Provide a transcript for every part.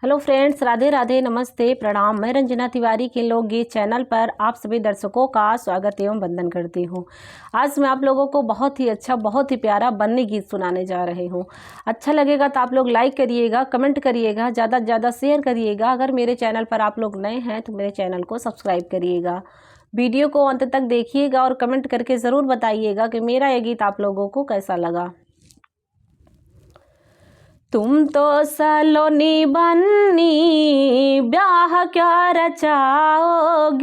Hello friends, Radhe Radhe, नमस्ते, प्रणाम। मैं रंजना तिवारी के लोकगीत चैनल पर आप सभी दर्शकों का स्वागत एवं वंदन करती हूँ। आज मैं आप लोगों को बहुत ही अच्छा, बहुत ही प्यारा बन्नी गीत सुनाने जा रही हूँ। अच्छा लगेगा तो आप लोग लाइक करिएगा, कमेंट करिएगा, ज़्यादा से ज़्यादा शेयर करिएगा। अगर मेरे चैनल पर आप लोग नए हैं तो मेरे चैनल को सब्सक्राइब करिएगा। वीडियो को अंत तक देखिएगा और कमेंट करके ज़रूर बताइएगा कि मेरा ये गीत आप लोगों को कैसा लगा। तुम तो सलोनी बन्नी ब्याह क्या रचाओगी,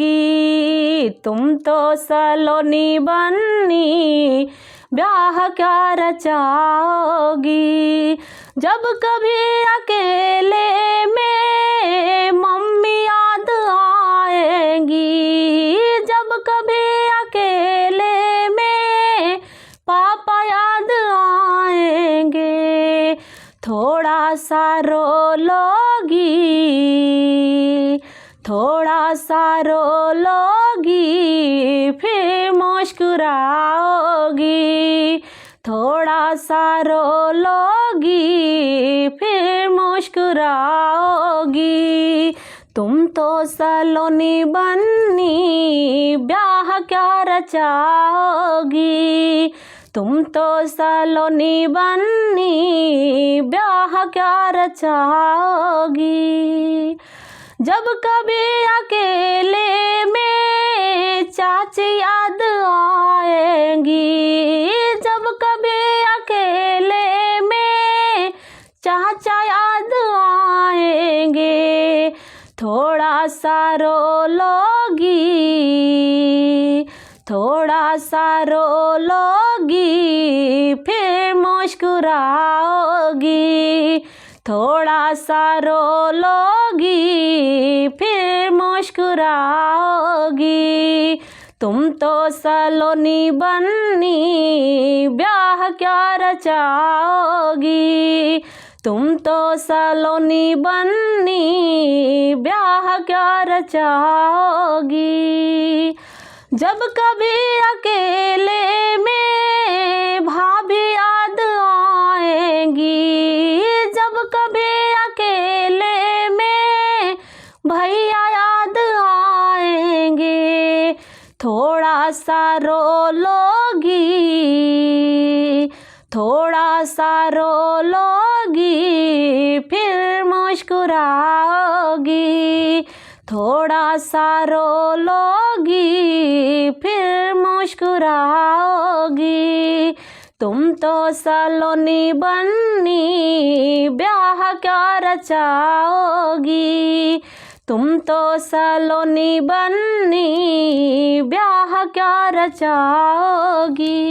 तुम तो सलोनी बन्नी ब्याह क्या रचाओगी। जब कभी अकेले में मम्मी याद आएंगी, जब कभी अकेले में पापा याद आएंगे। थोड़ा सा रो लोगी, थोड़ा सा रो लोगी, फिर मुस्कुराओगी। थोड़ा सा रो लोगी, फिर मुस्कुराओगी। तुम तो सलोनी बन्नी ब्याह क्या रचाओगी, तुम तो सलोनी बन्नी ब्याह क्या रचाओगी। जब कभी अकेले में चाची याद आएंगी, जब कभी अकेले में चाचा याद आएंगे। थोड़ा सा रो लोगी, थोड़ा सा रो लोगी, फिर मुस्कुराओगी। थोड़ा सा रो लोगी, फिर मुस्कुराओगी। तुम तो सलोनी बन्नी ब्याह क्या रचाओगी, तुम तो सलोनी बन्नी ब्याह क्या रचाओगी। जब कभी अकेले में भाभी याद आएंगी, जब कभी अकेले में भैया याद आएंगे। थोड़ा सा रो लोगी, थोड़ा सा रो लोगी, फिर मुस्कुराओगी। थोड़ा सा रो लोगी, फिर मुस्कुराओगी। तुम तो सलोनी बन्नी ब्याह क्या रचाओगी, तुम तो सलोनी बन्नी ब्याह क्या रचाओगी।